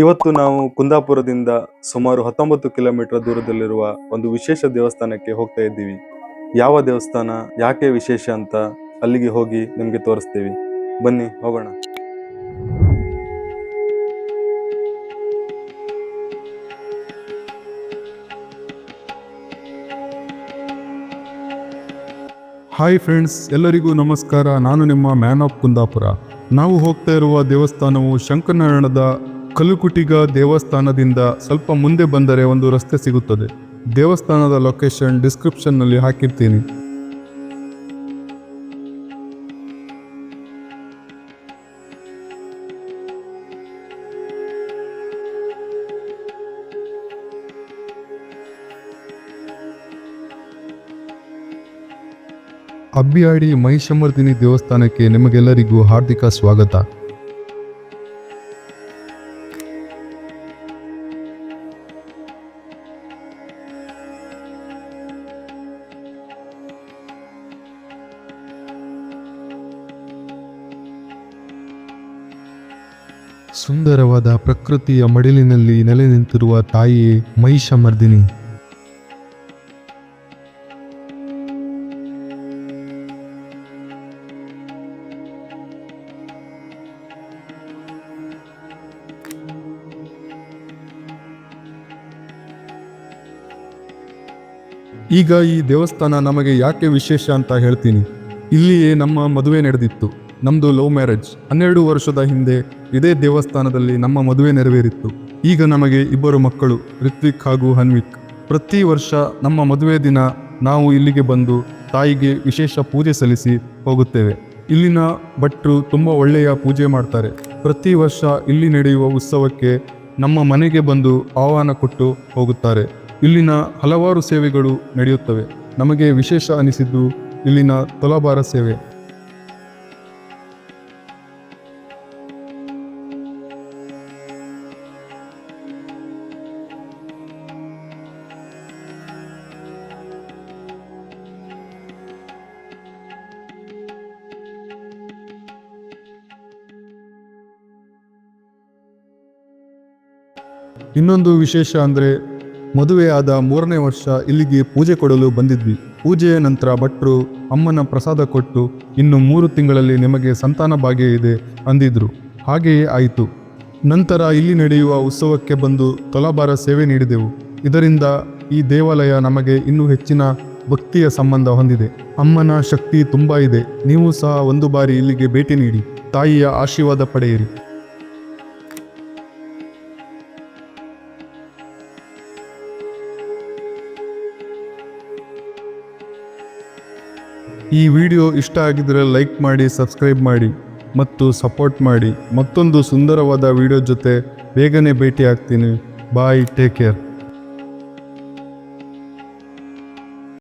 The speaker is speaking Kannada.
ಇವತ್ತು ನಾವು ಕುಂದಾಪುರದಿಂದ ಸುಮಾರು 19 ಕಿಲೋಮೀಟರ್ ದೂರದಲ್ಲಿರುವ ಒಂದು ವಿಶೇಷ ದೇವಸ್ಥಾನಕ್ಕೆ ಹೋಗ್ತಾ ಇದ್ದೀವಿ. ಯಾವ ದೇವಸ್ಥಾನ, ಯಾಕೆ ವಿಶೇಷ ಅಂತ ಅಲ್ಲಿಗೆ ಹೋಗಿ ನಿಮಗೆ ತೋರಿಸ್ತೀವಿ. ಬನ್ನಿ ಹೋಗೋಣ. ಹಾಯ್ ಫ್ರೆಂಡ್ಸ್, ಎಲ್ಲರಿಗೂ ನಮಸ್ಕಾರ. ನಾನು ನಿಮ್ಮ ಮ್ಯಾನ್ ಆಫ್ ಕುಂದಾಪುರ. ನಾವು ಹೋಗ್ತಾ ಇರುವ ದೇವಸ್ಥಾನವು ಶಂಕರನಾರಾಯಣದ ಕಲ್ಲುಕುಟಿಗ ದೇವಸ್ಥಾನದಿಂದ ಸ್ವಲ್ಪ ಮುಂದೆ ಬಂದರೆ ಒಂದು ರಸ್ತೆ ಸಿಗುತ್ತದೆ. ದೇವಸ್ಥಾನದ ಲೊಕೇಶನ್ ಡಿಸ್ಕ್ರಿಪ್ಷನ್ನಲ್ಲಿ ಹಾಕಿರ್ತೀನಿ. ಅಬ್ಬಿಯಾಡಿ ಮಹಿಷಮರ್ದಿನಿ ದೇವಸ್ಥಾನಕ್ಕೆ ನಿಮಗೆಲ್ಲರಿಗೂ ಹಾರ್ದಿಕ ಸ್ವಾಗತ. ಸುಂದರವಾದ ಪ್ರಕೃತಿಯ ಮಡಿಲಿನಲ್ಲಿ ನೆಲೆ ನಿಂತಿರುವ ತಾಯಿಯೇ ಮಹಿಷಮರ್ದಿನಿ. ಈಗ ಈ ದೇವಸ್ಥಾನ ನಮಗೆ ಯಾಕೆ ವಿಶೇಷ ಅಂತ ಹೇಳ್ತೀನಿ. ಇಲ್ಲಿಯೇ ನಮ್ಮ ಮದುವೆ ನಡೆದಿತ್ತು. ನಮ್ಮದು ಲವ್ ಮ್ಯಾರೇಜ್. 12 ವರ್ಷದ ಹಿಂದೆ ಇದೇ ದೇವಸ್ಥಾನದಲ್ಲಿ ನಮ್ಮ ಮದುವೆ ನೆರವೇರಿತ್ತು. ಈಗ ನಮಗೆ 2 ಮಕ್ಕಳು, ರಿತ್ವಿಕ್ ಹಾಗೂ ಹನ್ವಿಕ್. ಪ್ರತಿ ವರ್ಷ ನಮ್ಮ ಮದುವೆ ದಿನ ನಾವು ಇಲ್ಲಿಗೆ ಬಂದು ತಾಯಿಗೆ ವಿಶೇಷ ಪೂಜೆ ಸಲ್ಲಿಸಿ ಹೋಗುತ್ತೇವೆ. ಇಲ್ಲಿನ ಭಟ್ರು ತುಂಬ ಒಳ್ಳೆಯ ಪೂಜೆ ಮಾಡ್ತಾರೆ. ಪ್ರತಿ ವರ್ಷ ಇಲ್ಲಿ ನಡೆಯುವ ಉತ್ಸವಕ್ಕೆ ನಮ್ಮ ಮನೆಗೆ ಬಂದು ಆಹ್ವಾನ ಕೊಟ್ಟು ಹೋಗುತ್ತಾರೆ. ಇಲ್ಲಿನ ಹಲವಾರು ಸೇವೆಗಳು ನಡೆಯುತ್ತವೆ. ನಮಗೆ ವಿಶೇಷ ಅನಿಸಿದ್ದು ಇಲ್ಲಿನ ತುಲಾಭಾರ ಸೇವೆ. ಇನ್ನೊಂದು ವಿಶೇಷ ಅಂದರೆ, ಮದುವೆಯಾದ 3ನೇ ವರ್ಷ ಇಲ್ಲಿಗೆ ಪೂಜೆ ಕೊಡಲು ಬಂದಿದ್ವಿ. ಪೂಜೆಯ ನಂತರ ಭಟ್ರು ಅಮ್ಮನ ಪ್ರಸಾದ ಕೊಟ್ಟು, ಇನ್ನು 3 ತಿಂಗಳಲ್ಲಿ ನಿಮಗೆ ಸಂತಾನ ಭಾಗ್ಯ ಇದೆ ಅಂದಿದ್ರು. ಹಾಗೆಯೇ ಆಯಿತು. ನಂತರ ಇಲ್ಲಿ ನಡೆಯುವ ಉತ್ಸವಕ್ಕೆ ಬಂದು ತುಲಾಭಾರ ಸೇವೆ ನೀಡಿದೆವು. ಇದರಿಂದ ಈ ದೇವಾಲಯ ನಮಗೆ ಇನ್ನೂ ಹೆಚ್ಚಿನ ಭಕ್ತಿಯ ಸಂಬಂಧ ಹೊಂದಿದೆ. ಅಮ್ಮನ ಶಕ್ತಿ ತುಂಬ ಇದೆ. ನೀವು ಸಹ ಒಂದು ಬಾರಿ ಇಲ್ಲಿಗೆ ಭೇಟಿ ನೀಡಿ ತಾಯಿಯ ಆಶೀರ್ವಾದ ಪಡೆಯಿರಿ. ಈ ವಿಡಿಯೋ ಇಷ್ಟ ಆಗಿದ್ದರೆ ಲೈಕ್ ಮಾಡಿ, ಸಬ್ಸ್ಕ್ರೈಬ್ ಮಾಡಿ ಮತ್ತು ಸಪೋರ್ಟ್ ಮಾಡಿ. ಮತ್ತೊಂದು ಸುಂದರವಾದ ವಿಡಿಯೋ ಜೊತೆ ಬೇಗನೆ ಭೇಟಿ ಆಗ್ತೀನಿ. ಬಾಯ್, ಟೇಕ್ ಕೇರ್.